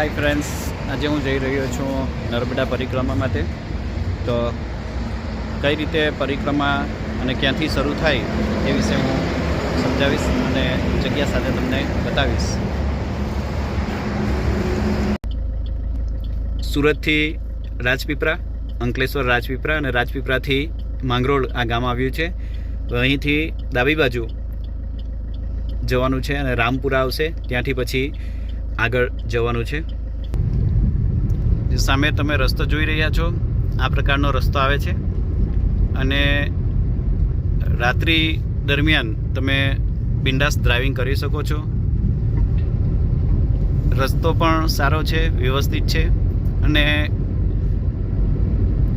Hi friends, આજે હું જઈ રહ્યો છું નર્મદા પરિક્રમા માટે. તો કઈ રીતે પરિક્રમા અને ક્યાંથી શરૂ થાય એ વિશે હું સમજાવીશ અને જગ્યા સાથે તમને બતાવીશ. સુરતથી રાજપીપળા, અંકલેશ્વર રાજપીપળા અને રાજપીપળાથી માંગરોળ આ ગામ આવ્યું છે. તો અહીંથી ડાબી બાજુ જવાનું છે અને રામપુરા આવશે, ત્યાંથી પછી આગળ જવાનું છે. સામે તમે રસ્તો જોઈ રહ્યા છો, આ પ્રકારનો રસ્તો આવે છે અને રાત્રિ દરમિયાન તમે બિંદાસ ડ્રાઇવિંગ કરી શકો છો. રસ્તો પણ સારો છે, વ્યવસ્થિત છે અને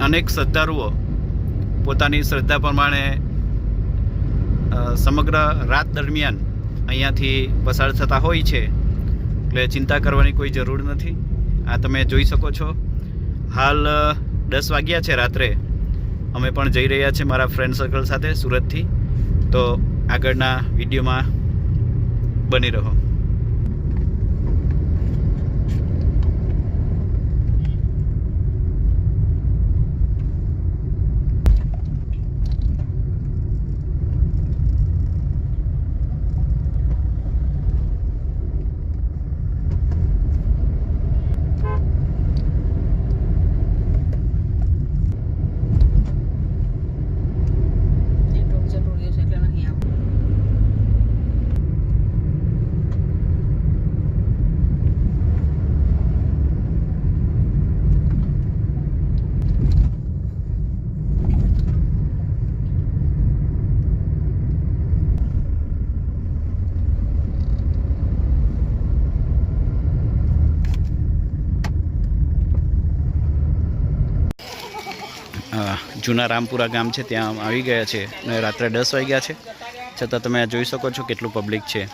અનેક શ્રદ્ધાળુઓ પોતાની શ્રદ્ધા પ્રમાણે સમગ્ર રાત દરમિયાન અહીંયાથી પસાર થતા હોય છે, એટલે ચિંતા કરવાની કોઈ જરૂર નથી. આ તમે જોઈ શકો છો. હાલ 10 વાગ્યા છે રાત્રે. અમે પણ જઈ રહ્યા છીએ મારા ફ્રેન્ડ સર્કલ સાથે સુરતથી. તો આગળના વિડીયોમાં બની રહો. જૂના રામપુરા ગામ છે, ત્યાં આવી ગયા છે અને રાત્રે 10 વાગ્યા છે, છતાં તમે આ જોઈ શકો છો કેટલું પબ્લિક છે.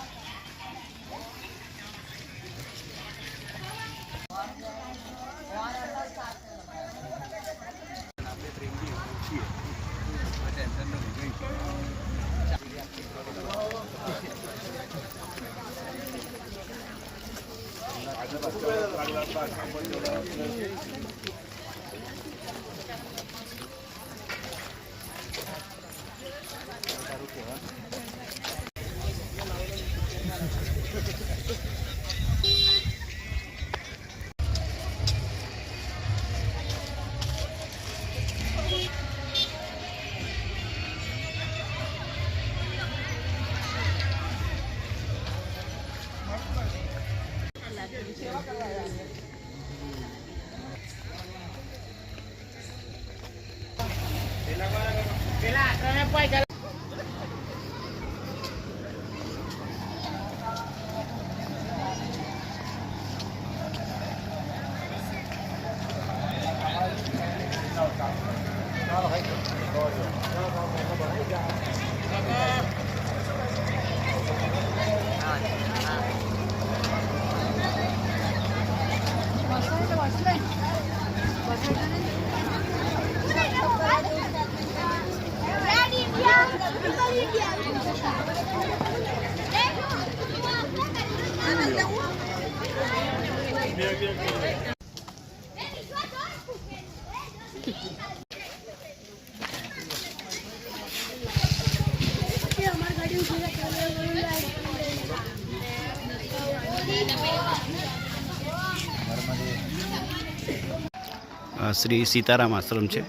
શ્રી સીતારામ આશ્રમ છે.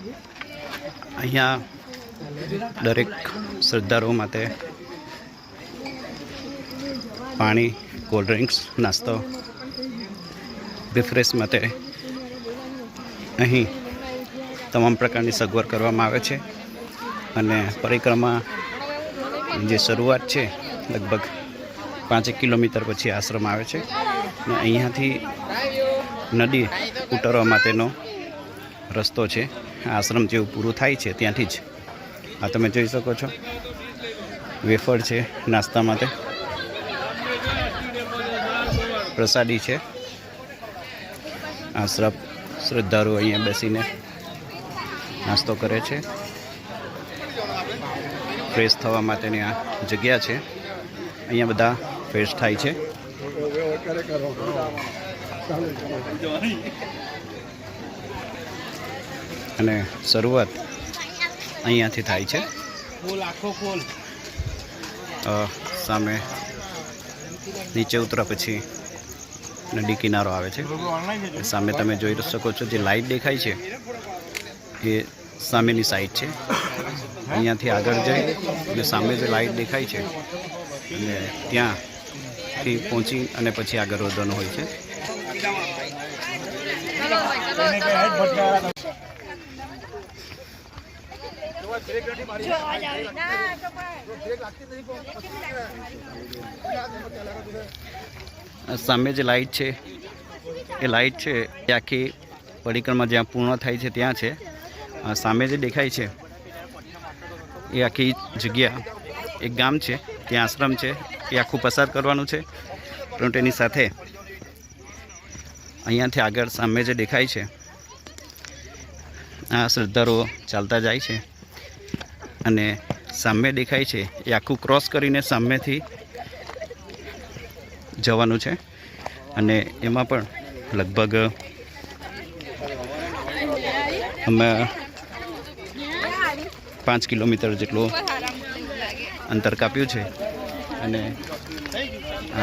અહીંયા દરેક શ્રદ્ધાળુઓ માટે પાણી, કોલ્ડ ડ્રિંક્સ, નાસ્તો, રિફ્રેશ માટે અહીં તમામ પ્રકારની સગવડ કરવામાં આવે છે. અને પરિક્રમા જે શરૂઆત છે લગભગ 5 કિલોમીટર પછી આશ્રમ આવે છે અને અહીંયાથી નદી ઉતરવા માટેનો રસ્તો છે. આશ્રમ જેવું પૂરું થાય છે ત્યાંથી જ આ તમે જોઈ શકો છો. વેફર છે નાસ્તા માટે, પ્રસાદી છે. આશ્રમ શ્રદ્ધાળુઓ અહીંયા બેસીને નાસ્તો કરે છે. ફ્રેશ થવા માટેની આ જગ્યા છે. અહીંયા બધા ફ્રેશ થાય છે. અને શરૂઆત અહીંયાથી થાય છે. સામે નીચે ઉતરા પછી નદી કિનારો આવે છે. સામે તમે જોઈ શકો છો જે લાઇટ દેખાય છે એ સામેની સાઈડ છે. અહીંયાથી આગળ જઈ અને સામે જે લાઇટ દેખાય છે અને ત્યાંથી પહોંચી અને પછી આગળ વધવાનું હોય છે. સામે જે લાઇટ છે એ લાઇટ છે એ આખી પરિક્રમા જ્યાં પૂર્ણ થાય છે ત્યાં છે. સામે જે દેખાય છે એ આખી જગ્યા એક ગામ છે, ત્યાં આશ્રમ છે, એ આખું પસાર કરવાનું છે. પરંતુ એની સાથે અહીંયાથી આગળ સામે જે દેખાય છે આ શ્રદ્ધાળુઓ ચાલતા જાય છે અને સામે દેખાય છે એ આખું ક્રોસ કરીને સામેથી જવાનું છે. અને એમાં પણ લગભગ અમે 5 કિલોમીટર જેટલું અંતર કાપ્યું છે. અને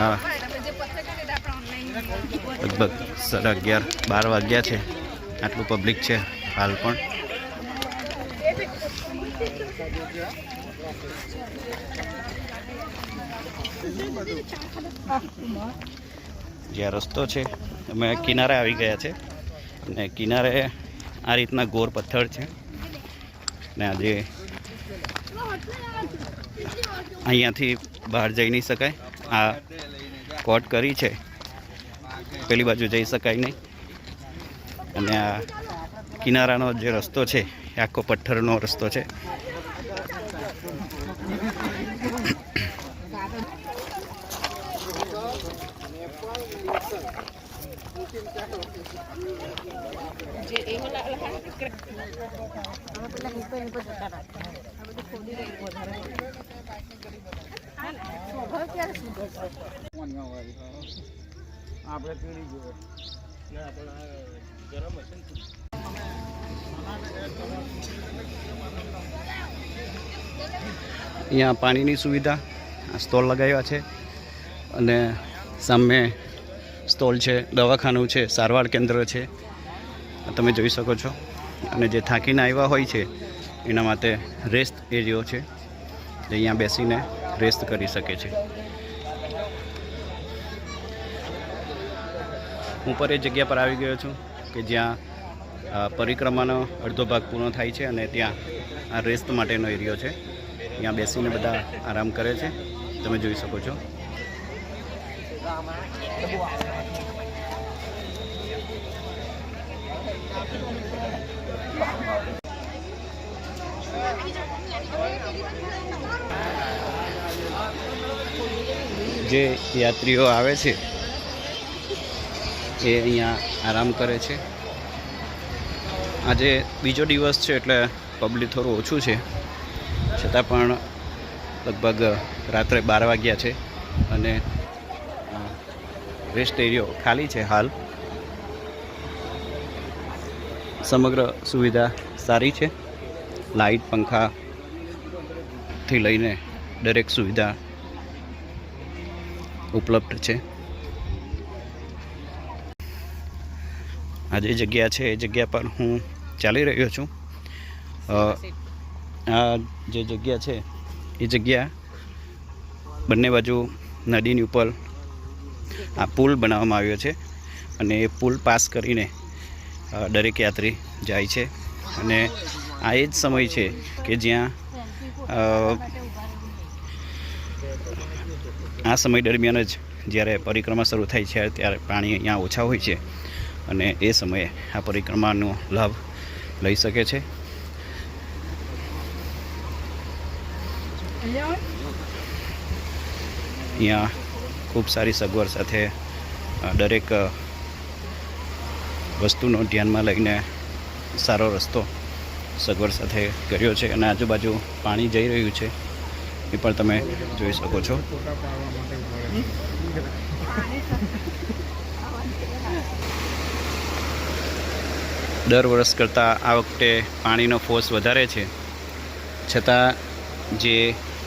આ લગભગ 11:30-12 વાગ્યા છે. આટલું પબ્લિક છે હાલ પણ. જ્યાં રસ્તો છે અમે કિનારે આવી ગયા છે અને કિનારે આ રીતના ગોર પથ્થર છે ને આજે અહીંયાથી બહાર જઈ નહીં શકાય. આ કોટ કરી છે, પેલી બાજુ જઈ શકાય નહીં. અને આ કિનારાનો જે રસ્તો છે એ આખો પથ્થરનો રસ્તો છે. અહીંયા પાણીની સુવિધા સ્ટોલ લગાવ્યા છે અને સામે સ્ટોલ છે, દવાખાનું છે, સારવાર કેન્દ્ર છે, તમે જોઈ શકો છો. અને જે થાકીને આવ્યા હોય છે એના માટે રેસ્ટ એરિયો છે, જે અહીંયા બેસીને રેસ્ટ કરી શકે છે. હું પર એ જગ્યા પર આવી ગયો છું કે જ્યાં પરિક્રમાનો અડધો ભાગ પૂર્ણ થાય છે અને ત્યાં આ રેસ્ટ માટેનો એરિયો છે. અહીંયા બેસીને બધા આરામ કરે છે, તમે જોઈ શકો છો. જે યાત્રીઓ આવે છે એ અહીંયા આરામ કરે છે. આજે બીજો દિવસ છે એટલે પબ્લિક થોડું ઓછું છે, છતાં પણ લગભગ રાત્રે 12 વાગ્યા છે અને રેસ્ટ એરિયો ખાલી છે હાલ. સમગ્ર સુવિધા સારી છે. લાઇટ, પંખાથી લઈને દરેક સુવિધા ઉપલબ્ધ છે. આ જે જગ્યા છે એ જગ્યા પર હું ચાલી રહ્યો છું. આ જે જગ્યા છે એ જગ્યા બંને બાજુ નદીની ઉપર આ પુલ બનાવવામાં આવ્યો છે અને એ પુલ પાસ કરીને દરેક યાત્રી જાય છે. અને આ એ જ સમય છે કે જ્યાં આ સમય દરમિયાન જ જ્યારે પરિક્રમા શરૂ થાય છે ત્યારે પાણી અહીંયા ઓછા હોય છે અને એ સમયે આ પરિક્રમાનો લાભ લઈ શકે છે. અહીંયા ખૂબ સારી સગવડ સાથે દરેક વસ્તુનો ધ્યાનમાં લઈને સારો રસ્તો સગવડ સાથે કર્યો છે અને આજુબાજુ પાણી જઈ રહ્યું છે એ પણ તમે જોઈ શકો છો. દર વર્ષ કરતાં આ વખતે પાણીનો ફોર્સ વધારે છે, છતાં જે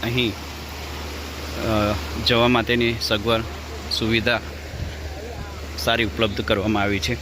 અહીં જવા માટેની સગવડ સુવિધા સારી ઉપલબ્ધ કરવામાં આવી છે.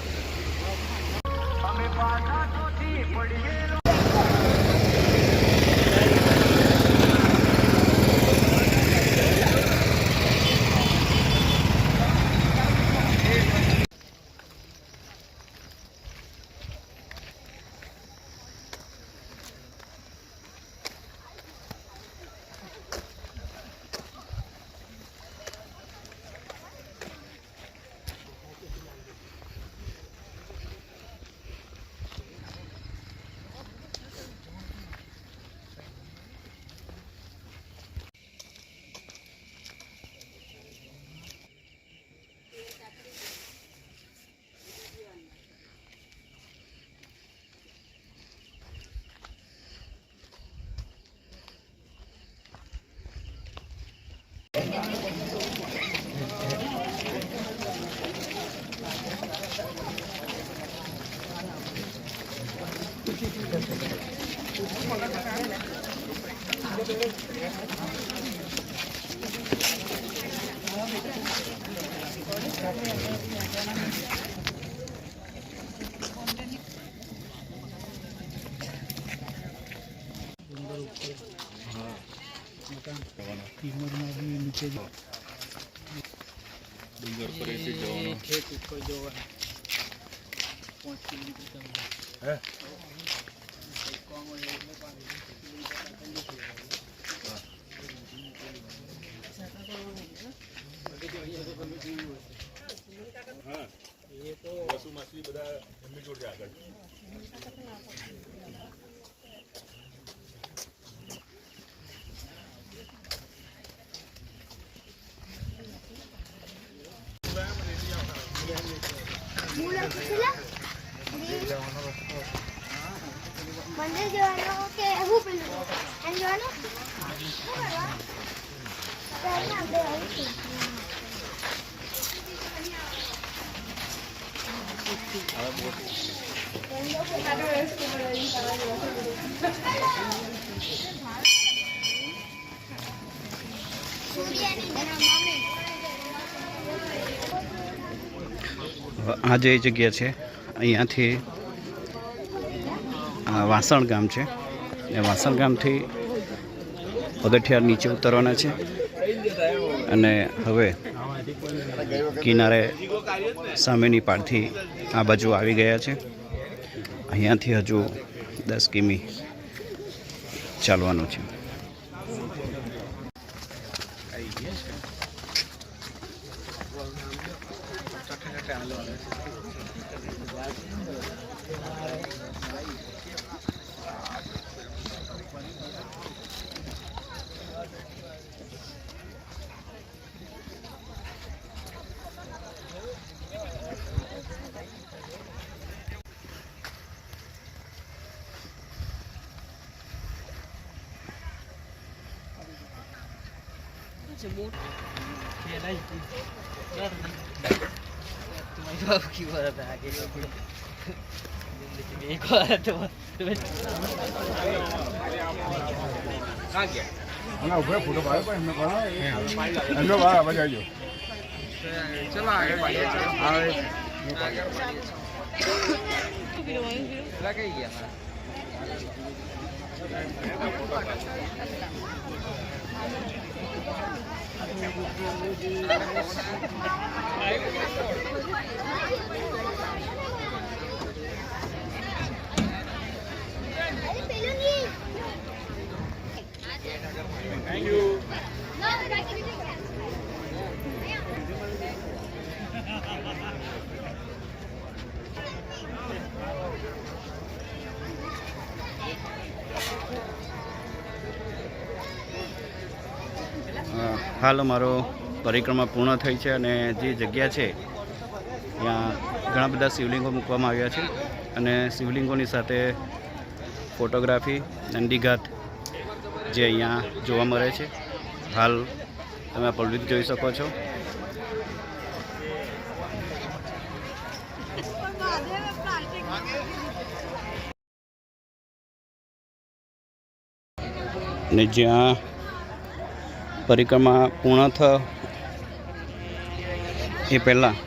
ડુંગર પર એસી જવાનું ઠેક ઉપર જવાનું 5 કિલોમીટર હે હા એ તો વસુ માછલી બધા એમની જોડે આગળ મંદિર જવાનો કે હું પેલું એમ જવાનું આ જે જગ્યા છે અહીંયાથી વાસણ ગામ છે એ વાસણ ગામથી પગથિયા નીચે ઉતરવાના છે અને હવે કિનારે સામેની પાડથી આ બાજુ આવી ગયા છે. અહીંયાથી હજુ 10 કિમી ચાલવાનું છે. ફોટો પાડ્યો એમને એમનો આવાજ આવી ગયો. Thank you. હાલ અમારો પરિક્રમા પૂર્ણ થઈ છે અને જે જગ્યા છે ત્યાં ઘણા બધા શિવલિંગો મૂકવામાં આવ્યા છે અને શિવલિંગોની સાથે ફોટોગ્રાફી નંદીઘાટ જે અહીંયા જોવા મળે છે. હાલ તમે આ પબ્લિક જોઈ શકો છો. ને જ્યાં પરિક્રમા પૂર્ણ થ એ પહેલાં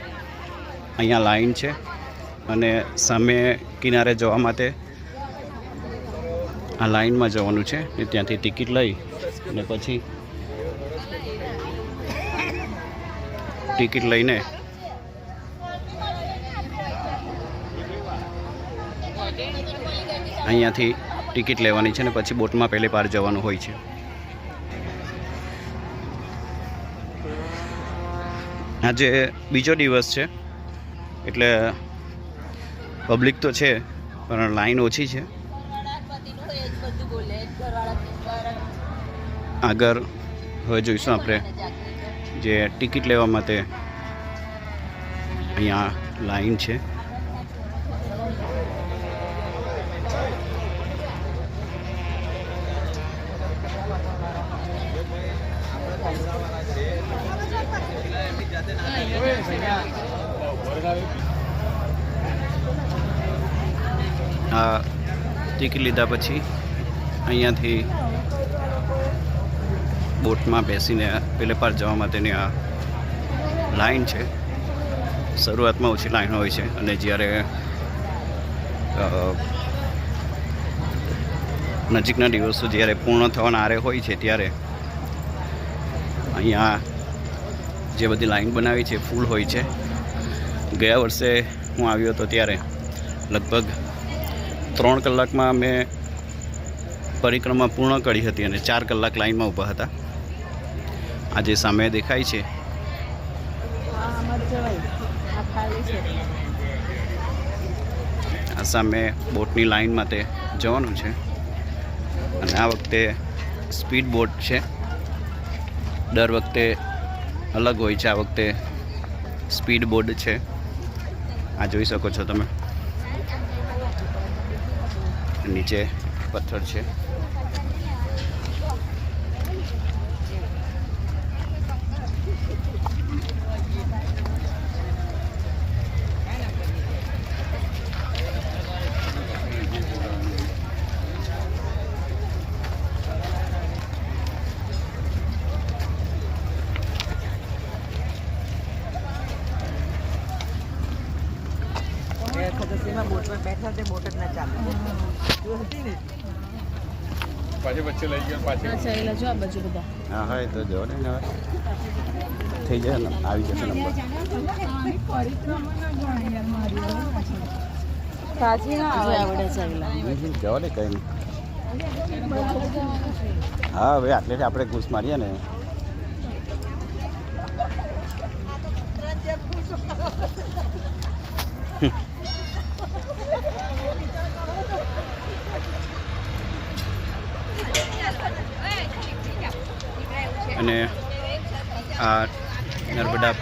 અહીંયા લાઈન છે અને સામે કિનારે જવા માટે આ લાઈનમાં જવાનું છે ને ત્યાંથી ટિકિટ લઈ અને પછી ટિકિટ લઈને અહીંયાથી ટિકિટ લેવાની છે ને પછી બોટમાં પહેલી પાર જવાનું હોય છે. આજે બીજો દિવસ છે એટલે પબ્લિક તો છે પણ લાઈન ઓછી છે. આગળ હવે જોઈશું આપણે જે ટિકિટ લેવા માટે અહીંયા લાઈન છે. આ ટિકિટ લીધા પછી અહીંયાથી બોટમાં બેસીને પેલે પાર જવા માટેની આ લાઈન છે. શરૂઆતમાં ઓછી લાઈન હોય છે અને જ્યારે નજીકના દિવસો જ્યારે પૂર્ણ થવાના આરે હોય છે ત્યારે અહીંયા જે બધી લાઈન બનાવી છે ફૂલ હોય છે. ગયા વર્ષે હું આવ્યો હતો ત્યારે લગભગ 3 કલાકમાં મેં પરિક્રમા પૂર્ણ કરી હતી અને 4 કલાક લાઈનમાં ઊભા હતા. આજે સામે દેખાય છે આ સામે બોટની લાઈન માટે જવાનું છે અને આ વખતે સ્પીડ બોટ છે. દર વખતે અલગ હોય છે, આ વખતે સ્પીડ બોટ છે. આ જોઈ શકો છો તમે, નીચે પથ્થર છે. પાછી વચ્ચે લઈ ગયો પાછી હા હા એ તો જો ને હવે થઈ જાય ને, આવી જશે નંબર. જવા ને કંઈ નહીં. હા હવે આટલેથી આપણે ઘૂસ મારીએ ને. અને આ નર્મદા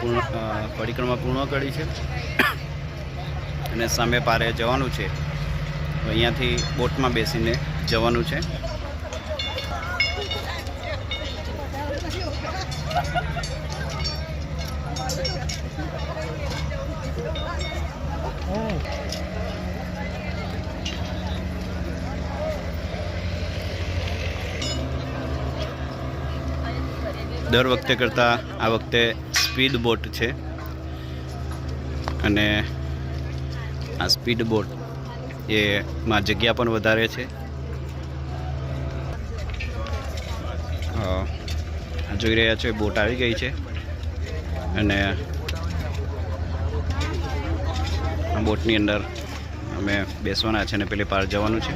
પરિક્રમા પૂર્ણ કરી છે અને સામે પારે જવાનું છે. અહીંયાથી બોટમાં બેસીને જવાનું છે. દર વખતે કરતાં આ વખતે સ્પીડ બોટ છે અને આ સ્પીડ બોટ એમાં જગ્યા પણ વધારે છે. જોઈ રહ્યા છો એ બોટ આવી ગઈ છે અને આ બોટની અંદર અમે બેસવાના છે અને પેલી પાર જવાનું છે.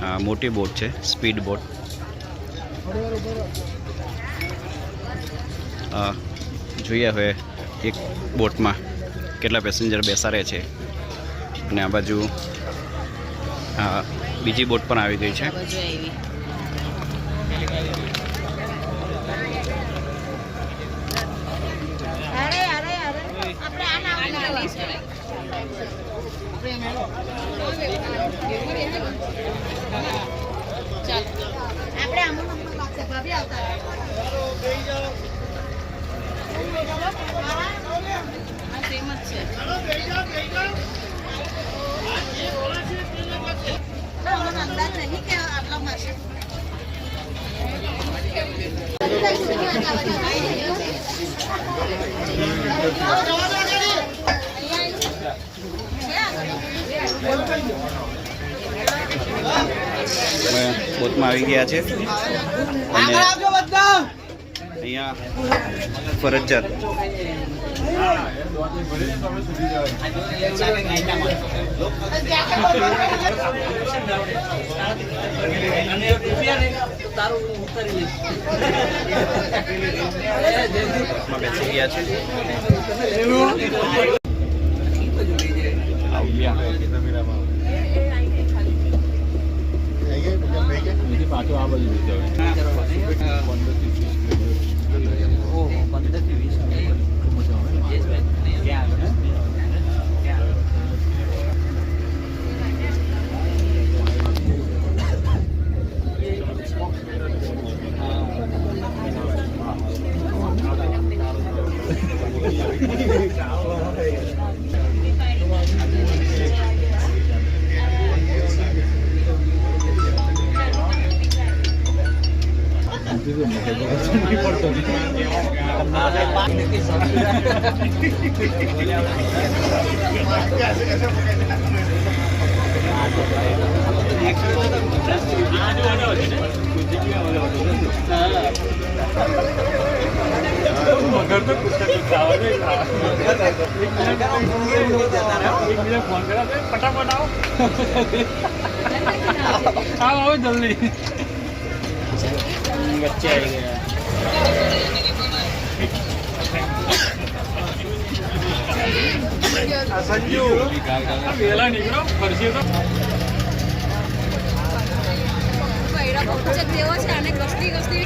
આ મોટી બોટ છે, સ્પીડ બોટ. જોઈએ હવે એક બોટમાં કેટલા પેસેન્જર બેસાડે છે. અને આ બાજુ બીજી બોટ પણ આવી ગઈ છે. અમે બોટમાં આવી ગયા છે અને અહીંયા ફરજિયાત બસમાં બેસી ગયા છે. પાછો આ બાજુ મગર તો કુત્તા ફોન કર્યા ફટાફટ આવો જલ્દી વચ્ચે આવી ગયા સંજુ પેલા નીકળો ફરશે તો દેવો છે અને કસ્તી કસ્તી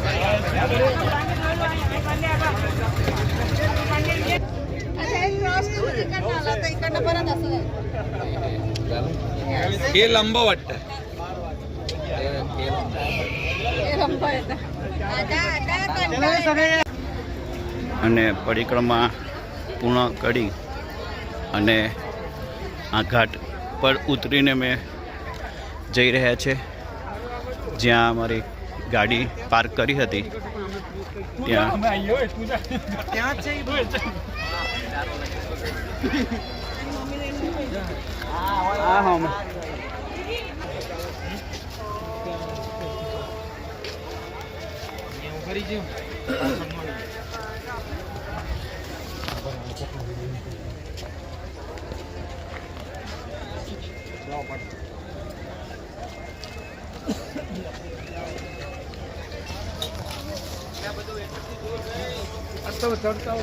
हे लंब वाटत અને પરિક્રમા પૂર્ણ કરી અને આ ઘાટ પર ઉતરીને મેં જઈ રહ્યા છે જ્યાં અમારી ગાડી પાર્ક કરી હતી ત્યાં ચડતા